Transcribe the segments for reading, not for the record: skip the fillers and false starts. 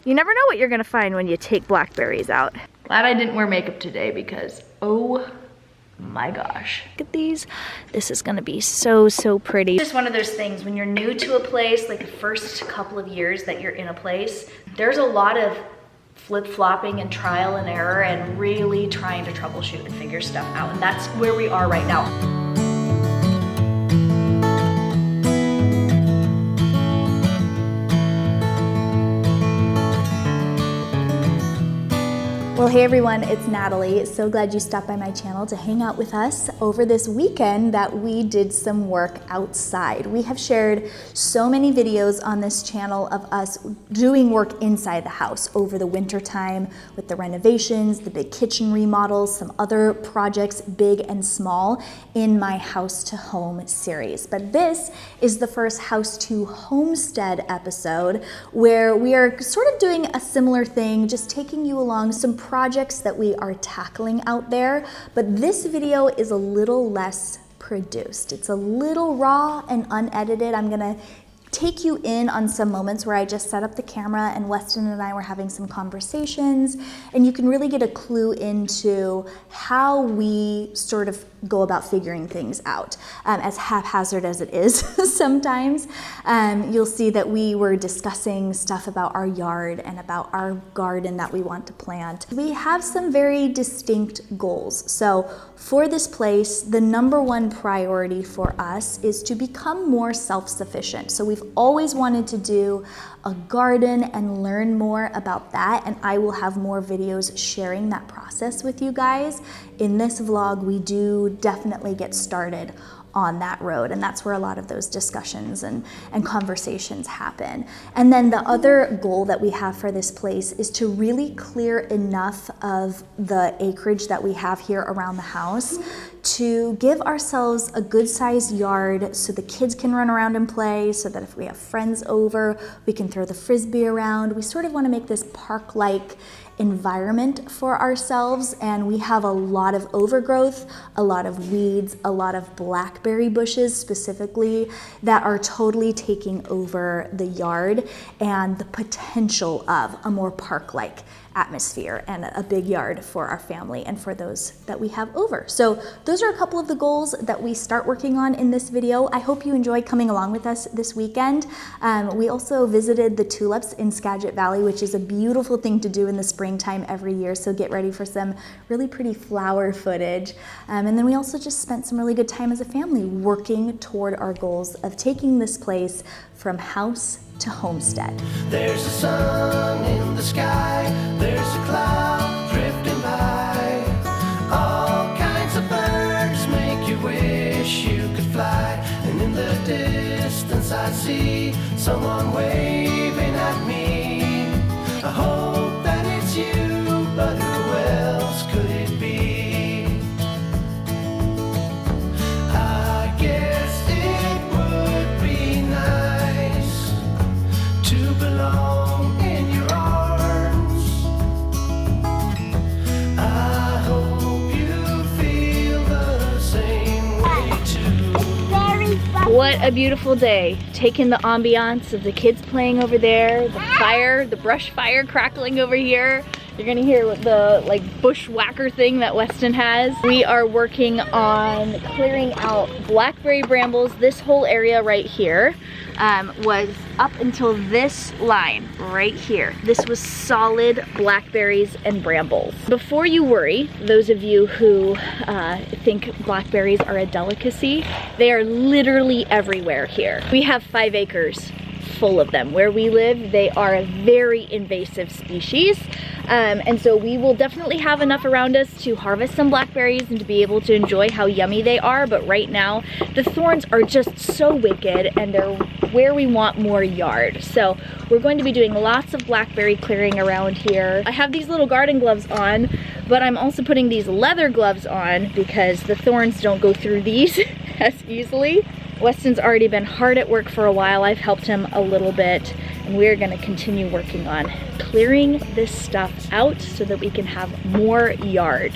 You never know what you're gonna find when you take blackberries out. Glad I didn't wear makeup today because, oh my gosh. Look at these. This is gonna be so, so pretty. Just one of those things when you're new to a place, like the first couple of years that you're in a place, there's a lot of flip-flopping and trial and error and really trying to troubleshoot and figure stuff out. And that's where we are right now. Well, hey everyone, it's Natalie. So glad you stopped by my channel to hang out with us over this weekend that we did some work outside. We have shared so many videos on this channel of us doing work inside the house over the winter time with the renovations, the big kitchen remodels, some other projects, big and small, in my House to Home series. But this is the first House to Homestead episode where we are sort of doing a similar thing, just taking you along some projects that we are tackling out there, but this video is a little less produced. It's a little raw and unedited. I'm gonna take you in on some moments where I just set up the camera and Weston and I were having some conversations, and you can really get a clue into how we sort of go about figuring things out, as haphazard as it is sometimes. You'll see that we were discussing stuff about our yard and about our garden that we want to plant. We have some very distinct goals. So for this place, the number one priority for us is to become more self-sufficient. So we've always wanted to do a garden and learn more about that, and I will have more videos sharing that process with you guys. In this vlog, we do definitely get started on that road, and that's where a lot of those discussions and conversations happen. And then the other goal that we have for this place is to really clear enough of the acreage that we have here around the house to give ourselves a good sized yard so the kids can run around and play, so that if we have friends over, we can throw the frisbee around. We sort of want to make this park-like environment for ourselves, and we have a lot of overgrowth, a lot of weeds, a lot of blackberry bushes specifically that are totally taking over the yard and the potential of a more park-like atmosphere and a big yard for our family and for those that we have over. So those are a couple of the goals that we start working on in this video. I hope you enjoy coming along with us this weekend. We also visited the tulips in Skagit Valley, which is a beautiful thing to do in the springtime every year. So get ready for some really pretty flower footage. And then we also just spent some really good time as a family working toward our goals of taking this place from house to homestead. There's a sun in the sky, there's a cloud drifting by. All kinds of birds make you wish you could fly. And in the distance I see someone waving at me. I hope that it's you, but who else could it be? I guess it would be nice to belong in your arms. I hope you feel the same way too. What a beautiful day. Taking the ambiance of the kids playing over there, the fire, the brush fire crackling over here. You're gonna hear the bushwhacker thing that Weston has. We are working on clearing out blackberry brambles. This whole area right here was up until this line right here. This was solid blackberries and brambles. Before you worry, those of you who think blackberries are a delicacy, they are literally everywhere here. We have 5 acres full of them. Where we live, they are a very invasive species. And so we will definitely have enough around us to harvest some blackberries and to be able to enjoy how yummy they are. But right now, the thorns are just so wicked and they're where we want more yard. So we're going to be doing lots of blackberry clearing around here. I have these little garden gloves on, but I'm also putting these leather gloves on because the thorns don't go through these as easily. Weston's already been hard at work for a while. I've helped him a little bit, and we're gonna continue working on clearing this stuff out so that we can have more yard.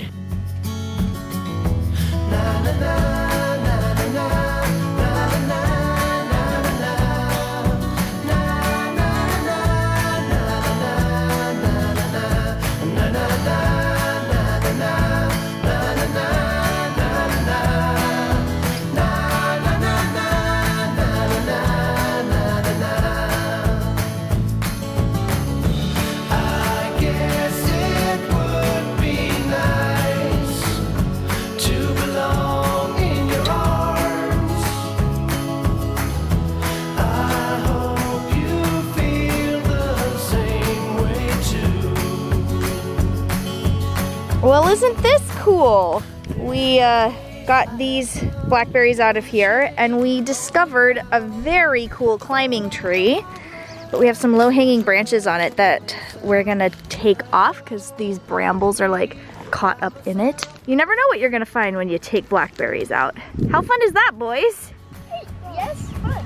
Well, isn't this cool? We got these blackberries out of here and we discovered a very cool climbing tree. But we have some low-hanging branches on it that we're gonna take off because these brambles are like caught up in it. You never know what you're gonna find when you take blackberries out. How fun is that, boys? Yes, fun.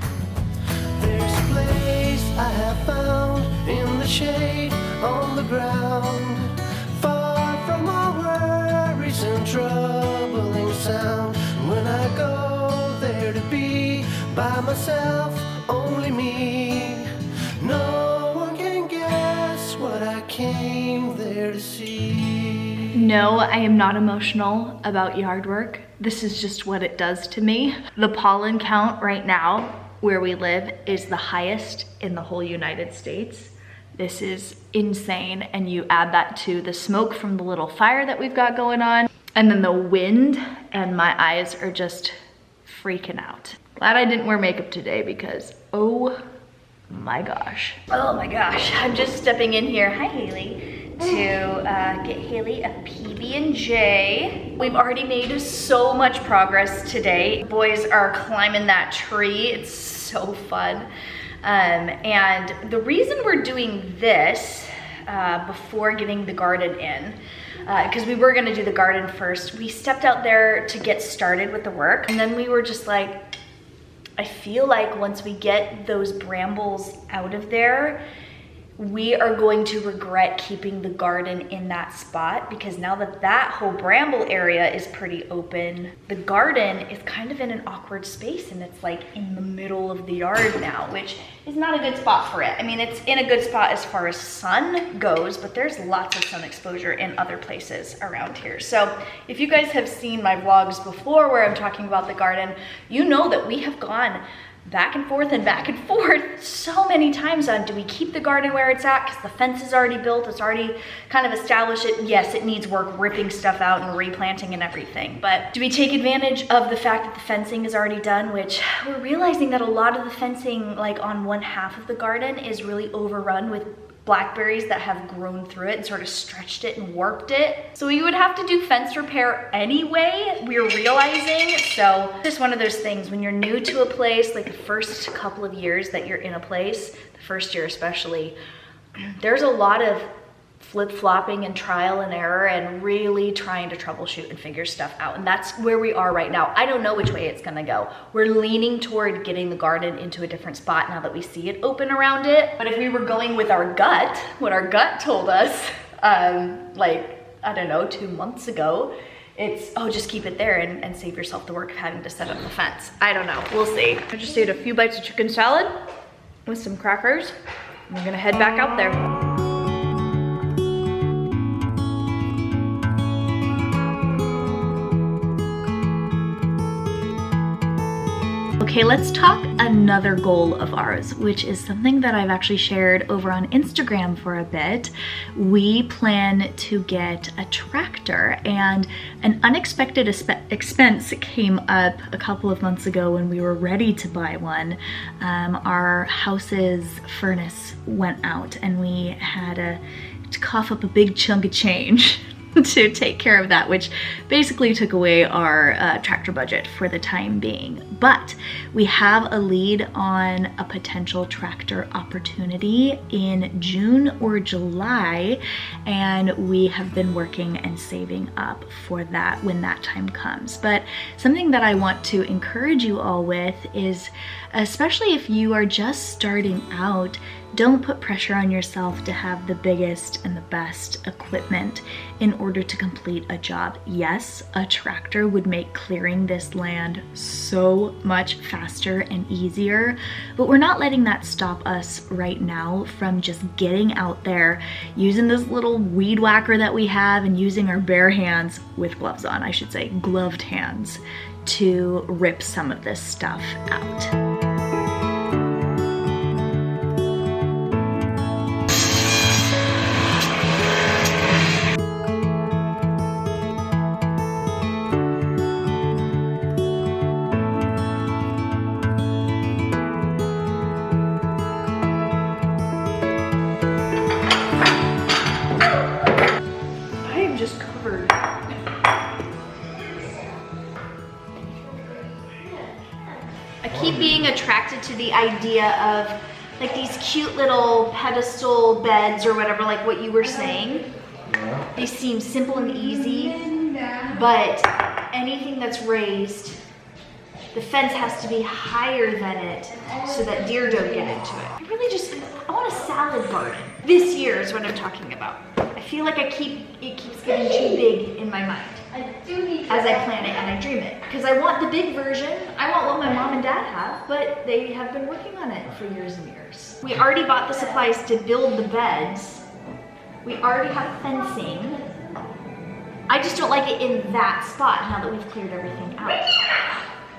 There's a place I have found in the shade on the ground, far from all worries and troubling sound. When I go there to be by myself, only me, no one can guess what I came there to see. No, I am not emotional about yard work. This is just what it does to me. The pollen count right now where we live is the highest in the whole United States. This is insane, and you add that to the smoke from the little fire that we've got going on, and then the wind, and my eyes are just freaking out. Glad I didn't wear makeup today because, oh my gosh. Oh my gosh, I'm just stepping in here, hi Haley, to get Haley a PB&J. We've already made so much progress today. Boys are climbing that tree, it's so fun. And the reason we're doing this before getting the garden in, because we were gonna do the garden first, we stepped out there to get started with the work, and then we were just like, I feel like once we get those brambles out of there, we are going to regret keeping the garden in that spot, because now that that whole bramble area is pretty open, the garden is kind of in an awkward space, and it's like in the middle of the yard now, which is not a good spot for it. I mean, it's in a good spot as far as sun goes, but there's lots of sun exposure in other places around here. So if you guys have seen my vlogs before where I'm talking about the garden, you know that we have gone back and forth so many times on, do we keep the garden where it's at because the fence is already built, it's already kind of established. Yes, it needs work ripping stuff out and replanting and everything, but do we take advantage of the fact that the fencing is already done, which we're realizing that a lot of the fencing, like on one half of the garden, is really overrun with blackberries that have grown through it and sort of stretched it and warped it. So we would have to do fence repair anyway, we're realizing. So just one of those things, when you're new to a place, like the first couple of years that you're in a place, the first year especially, there's a lot of flip-flopping and trial and error and really trying to troubleshoot and figure stuff out. And that's where we are right now. I don't know which way it's gonna go. We're leaning toward getting the garden into a different spot now that we see it open around it. But if we were going with our gut, what our gut told us, like, I don't know, 2 months ago, it's, oh, just keep it there and save yourself the work of having to set up the fence. I don't know, we'll see. I just ate a few bites of chicken salad with some crackers. We're gonna head back out there. Okay, let's talk another goal of ours, which is something that I've actually shared over on Instagram for a bit. We plan to get a tractor, and an unexpected expense came up a couple of months ago when we were ready to buy one. Our house's furnace went out and we had to cough up a big chunk of change to take care of that, which basically took away our tractor budget for the time being. But we have a lead on a potential tractor opportunity in June or July, and we have been working and saving up for that when that time comes. But something that I want to encourage you all with is, especially if you are just starting out, don't put pressure on yourself to have the biggest and the best equipment in order to complete a job. Yes, a tractor would make clearing this land so much faster and easier, but we're not letting that stop us right now from just getting out there, using this little weed whacker that we have and using our bare hands, with gloves on, I should say, gloved hands, to rip some of this stuff out. I am just covered to the idea of like these cute little pedestal beds or whatever, like what you were saying. Yeah. They seem simple and easy, but anything that's raised, the fence has to be higher than it so that deer don't get into it. I want a salad garden. This year is what I'm talking about. I feel like it keeps getting too big in my mind as I plan it and I dream it. Because I want the big version. I want what my mom and dad have, but they have been working on it for years and years. We already bought the supplies to build the beds. We already have fencing. I just don't like it in that spot now that we've cleared everything out.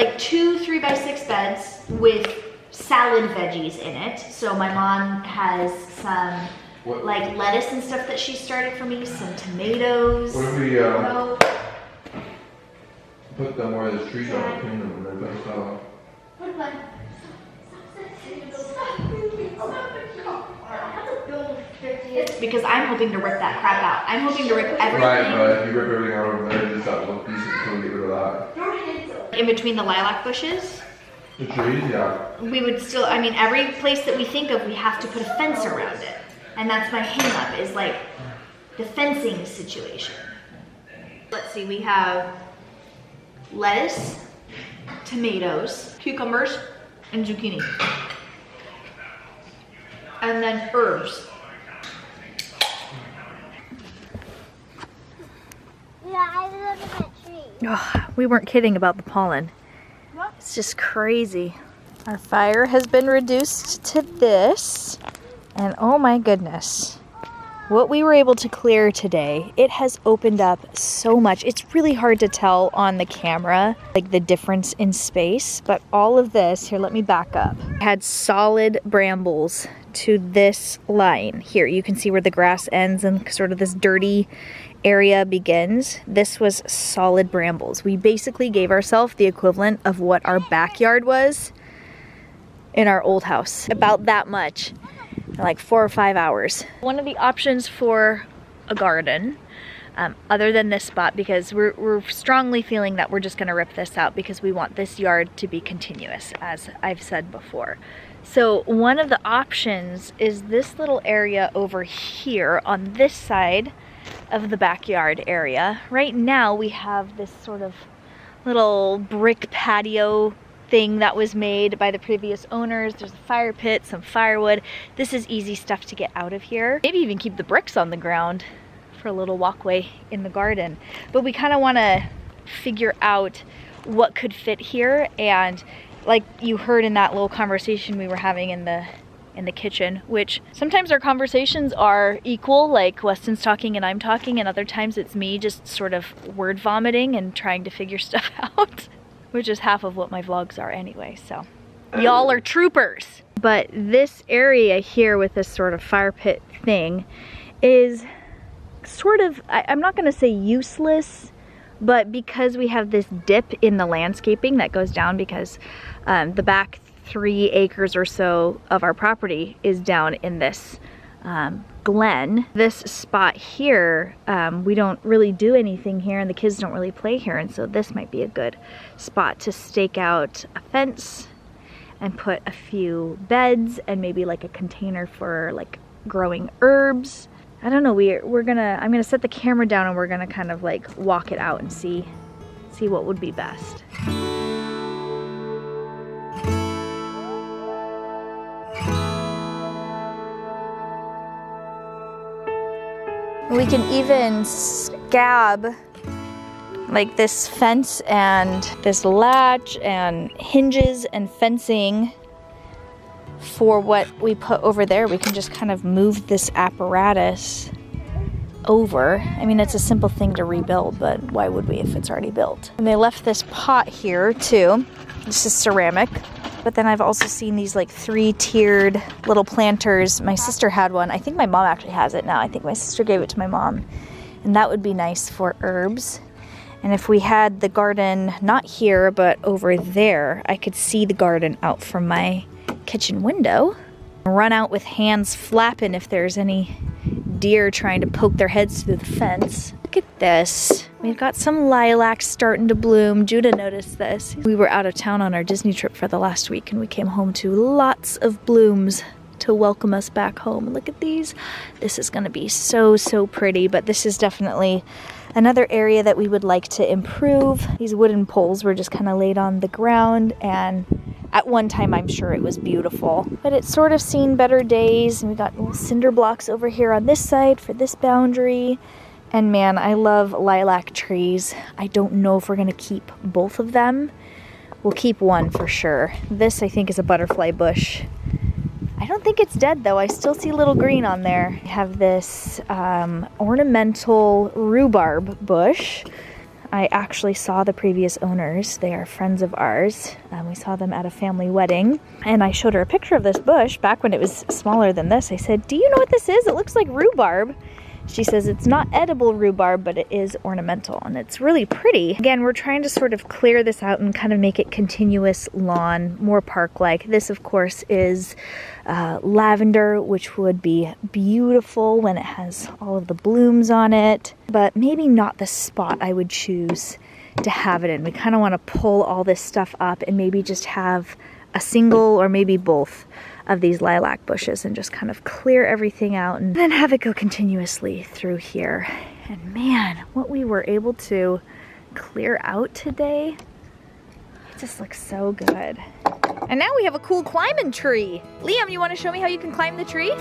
Like 2 3x6 beds with salad veggies in it. So my mom has some like lettuce and stuff that she started for me, some tomatoes. What if we put them where the trees are between them and they're best off? Because I'm hoping to rip that crap out. I'm hoping to rip everything. Right, but if you rip everything out over there, just that little piece until we get rid of that. In between the lilac bushes, The trees, yeah. we would still, I mean, every place that we think of, we have to put a fence around it. And that's my hang up, is like the fencing situation. Let's see, we have lettuce, tomatoes, cucumbers, and zucchini. And then herbs. Yeah, I live in that tree. Oh, we weren't kidding about the pollen. It's just crazy. Our fire has been reduced to this. And oh my goodness, what we were able to clear today, it has opened up so much. It's really hard to tell on the camera, like the difference in space, but all of this, here, let me back up. Had solid brambles to this line here. You can see where the grass ends and sort of this dirty area begins. This was solid brambles. We basically gave ourselves the equivalent of what our backyard was in our old house. About that much. Like 4 or 5 hours. One of the options for a garden, other than this spot, because we're strongly feeling that we're just gonna rip this out because we want this yard to be continuous, as I've said before. So one of the options is this little area over here on this side of the backyard area. Right now we have this sort of little brick patio thing that was made by the previous owners. There's a fire pit, some firewood. This is easy stuff to get out of here. Maybe even keep the bricks on the ground for a little walkway in the garden. But we kind of want to figure out what could fit here, and like you heard in that little conversation we were having in the kitchen, which sometimes our conversations are equal, like Weston's talking and I'm talking, and other times it's me just sort of word vomiting and trying to figure stuff out. Which is half of what my vlogs are anyway, so y'all are troopers. But this area here with this sort of fire pit thing is sort of, I'm not gonna say useless, but because we have this dip in the landscaping that goes down, because the back 3 acres or so of our property is down in this glen. This spot here, we don't really do anything here and the kids don't really play here, and so this might be a good spot to stake out a fence and put a few beds and maybe like a container for like growing herbs. I don't know, I'm gonna set the camera down and we're gonna kind of like walk it out and see what would be best. We can even scab like this fence and this latch and hinges and fencing for what we put over there. We can just kind of move this apparatus over. I mean, it's a simple thing to rebuild, but why would we if it's already built? And they left this pot here too. This is ceramic. But then I've also seen these like 3-tiered little planters. My sister had one. I think my mom actually has it now. I think my sister gave it to my mom. And that would be nice for herbs. And if we had the garden not here, but over there, I could see the garden out from my kitchen window. Run out with hands flapping if there's any deer trying to poke their heads through the fence. Look at this. We've got some lilacs starting to bloom. Judah noticed this. We were out of town on our Disney trip for the last week and we came home to lots of blooms to welcome us back home. Look at these. This is gonna be so, so pretty, but this is definitely another area that we would like to improve. These wooden poles were just kind of laid on the ground, and at one time I'm sure it was beautiful, but it's sort of seen better days. And we got little cinder blocks over here on this side for this boundary. And man, I love lilac trees. I don't know if we're gonna keep both of them. We'll keep one for sure. This I think is a butterfly bush. I don't think it's dead though. I still see little green on there. I have this ornamental rhubarb bush. I actually saw the previous owners. They are friends of ours. We saw them at a family wedding. And I showed her a picture of this bush back when it was smaller than this. I said, do you know what this is? It looks like rhubarb. She says it's not edible rhubarb, but it is ornamental and it's really pretty. Again, we're trying to sort of clear this out and kind of make it continuous lawn, more park-like. This, of course, is lavender, which would be beautiful when it has all of the blooms on it, but maybe not the spot I would choose to have it in. We kind of want to pull all this stuff up and maybe just have a single or maybe both of these lilac bushes and just kind of clear everything out and then have it go continuously through here. And man, what we were able to clear out today, it just looks so good. And now we have a cool climbing tree. Liam, you want to show me how you can climb the tree?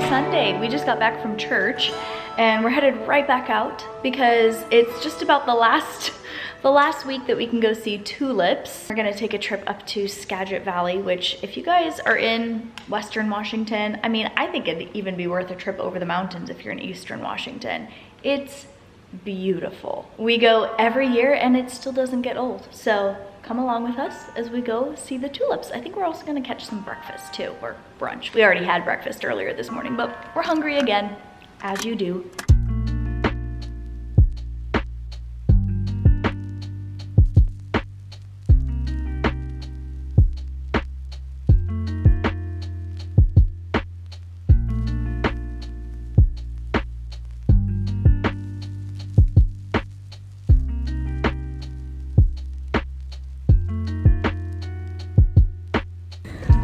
Sunday. We just got back from church and we're headed right back out because it's just about the last week that we can go see tulips. We're gonna take a trip up to Skagit Valley, which if you guys are in Western Washington, I mean, I think it'd even be worth a trip over the mountains if you're in Eastern Washington. It's beautiful. We go every year and it still doesn't get old. So come along with us as we go see the tulips. I think we're also gonna catch some breakfast too, or brunch. We already had breakfast earlier this morning, but we're hungry again, as you do.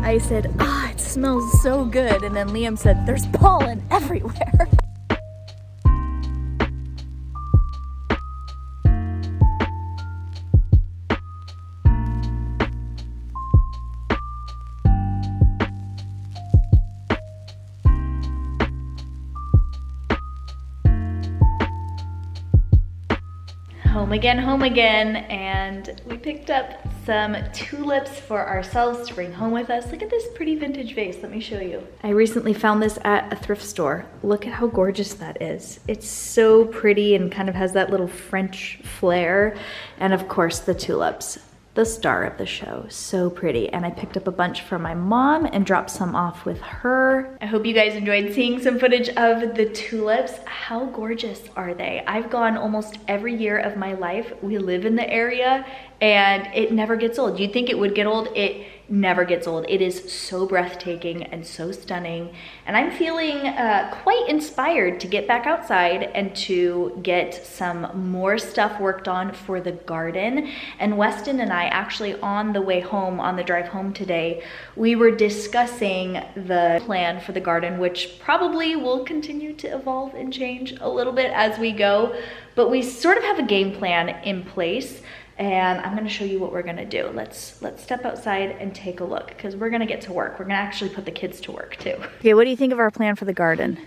I said, it smells so good. And then Liam said, there's pollen everywhere. Home again, and we picked up some tulips for ourselves to bring home with us. Look at this pretty vintage vase, let me show you. I recently found this at a thrift store. Look at how gorgeous that is. It's so pretty and kind of has that little French flair. And of course the tulips, the star of the show, so pretty. And I picked up a bunch for my mom and dropped some off with her. I hope you guys enjoyed seeing some footage of the tulips. How gorgeous are they? I've gone almost every year of my life. We live in the area and it never gets old. You'd think it would get old. It never gets old. It is so breathtaking and so stunning. And I'm feeling quite inspired to get back outside and to get some more stuff worked on for the garden. And Weston and I actually on the way home, on the drive home today, we were discussing the plan for the garden, which probably will continue to evolve and change a little bit as we go. But we sort of have a game plan in place. And I'm gonna show you what we're gonna do. Let's step outside and take a look because we're gonna get to work. We're gonna actually put the kids to work too. Okay, what do you think of our plan for the garden?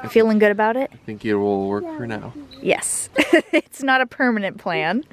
Feeling good about it? I think it will work for now. Yes, it's not a permanent plan.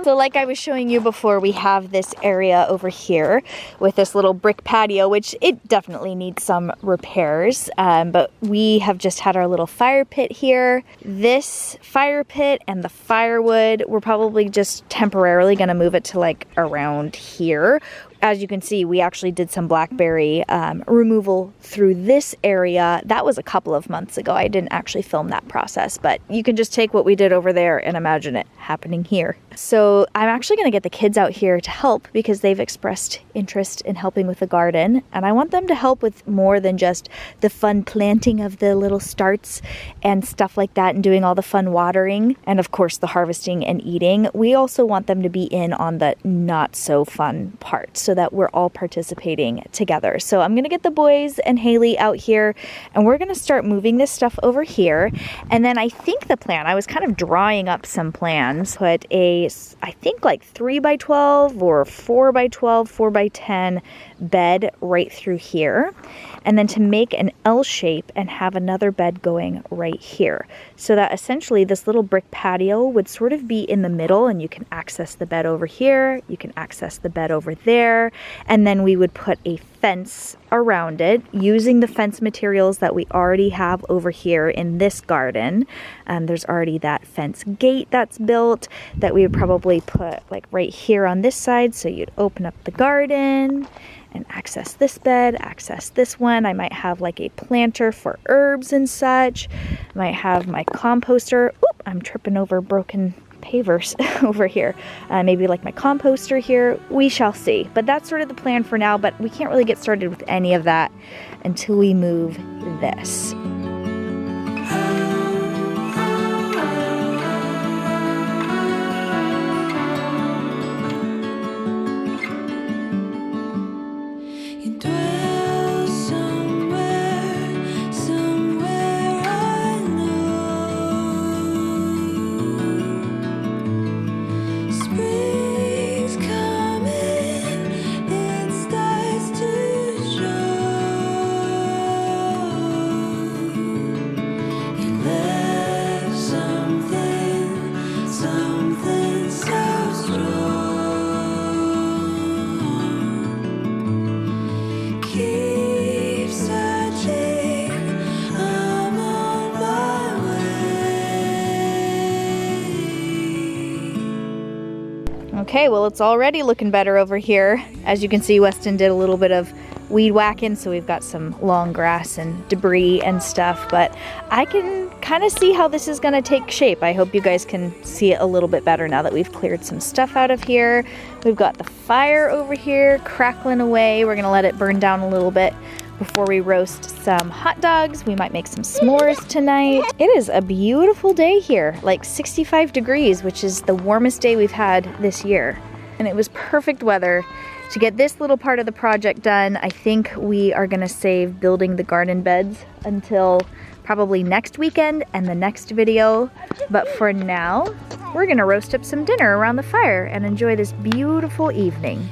So like I was showing you before, we have this area over here with this little brick patio, which it definitely needs some repairs. But we have just had our little fire pit here. This fire pit and the firewood, we're probably just temporarily gonna move it to like around here. as you can see, we actually did some blackberry removal through this area. That was a couple of months ago. I didn't actually film that process, but you can just take what we did over there and imagine it happening here. So I'm actually going to get the kids out here to help because they've expressed interest in helping with the garden, and I want them to help with more than just the fun planting of the little starts and stuff like that, and doing all the fun watering and of course the harvesting and eating. We also want them to be in on the not so fun part so that we're all participating together. So I'm gonna get the boys and Haley out here and we're gonna start moving this stuff over here. And then I think the plan, I was kind of drawing up some plans, put a, I think like 3x12 or 4x12, 4x10 bed right through here, and then to make an L shape and have another bed going right here, so that essentially this little brick patio would sort of be in the middle, and you can access the bed over here, you can access the bed over there, and then we would put a fence around it using the fence materials that we already have over here in this garden. There's already that fence gate that's built that we would probably put like right here on this side, so you'd open up the garden and access this bed, access this one. I might have like a planter for herbs and such. I might have my composter. Oop, I'm tripping over broken pavers over here. Maybe like my composter here. We shall see. But that's sort of the plan for now, but we can't really get started with any of that until we move this. Okay, well, it's already looking better over here. As you can see, Weston did a little bit of weed whacking, so we've got some long grass and debris and stuff, but I can kind of see how this is gonna take shape. I hope you guys can see it a little bit better now that we've cleared some stuff out of here. We've got the fire over here crackling away. We're gonna let it burn down a little bit before we roast some hot dogs. We might make some s'mores tonight. It is a beautiful day here, like 65 degrees, which is the warmest day we've had this year. And it was perfect weather to get this little part of the project done. I think we are gonna save building the garden beds until probably next weekend and the next video. But for now, we're gonna roast up some dinner around the fire and enjoy this beautiful evening.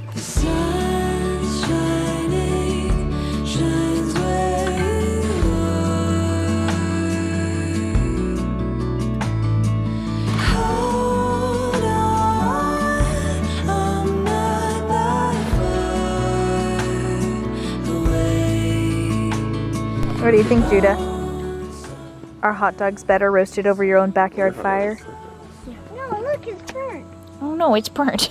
What do you think, Judah? Are hot dogs better roasted over your own backyard fire? No, look, it's burnt. Oh no, it's burnt.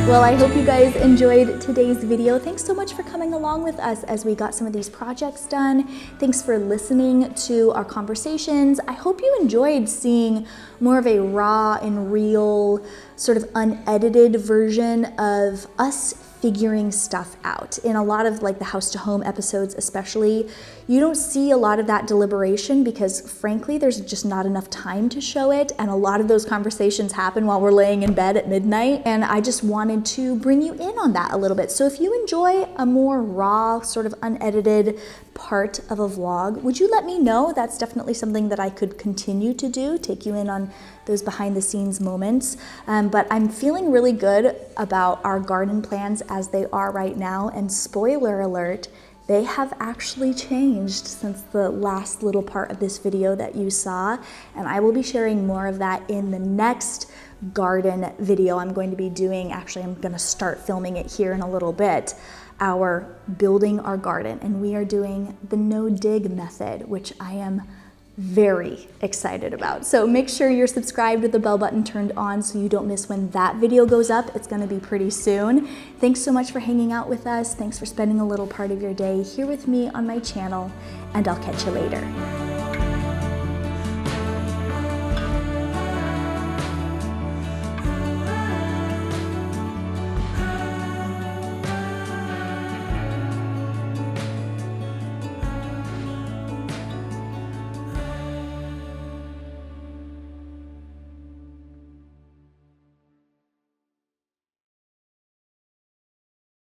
Well, I hope you guys enjoyed today's video. Thanks so much for coming along with us as we got some of these projects done. Thanks for listening to our conversations. I hope you enjoyed seeing more of a raw and real, sort of unedited version of us figuring stuff out. In a lot of like the House to Home episodes especially, you don't see a lot of that deliberation because frankly, there's just not enough time to show it. And a lot of those conversations happen while we're laying in bed at midnight. And I just wanted to bring you in on that a little bit. So if you enjoy a more raw, sort of unedited, part of a vlog, would you let me know? That's definitely something that I could continue to do, take you in on those behind the scenes moments. But I'm feeling really good about our garden plans as they are right now, and spoiler alert, they have actually changed since the last little part of this video that you saw, and I will be sharing more of that in the next garden video I'm going to be doing. Actually, I'm gonna start filming it here in a little bit, our building our garden, and we are doing the no dig method, which I am very excited about. So make sure you're subscribed with the bell button turned on so you don't miss when that video goes up. It's gonna be pretty soon. Thanks so much for hanging out with us. Thanks for spending a little part of your day here with me on my channel, and I'll catch you later.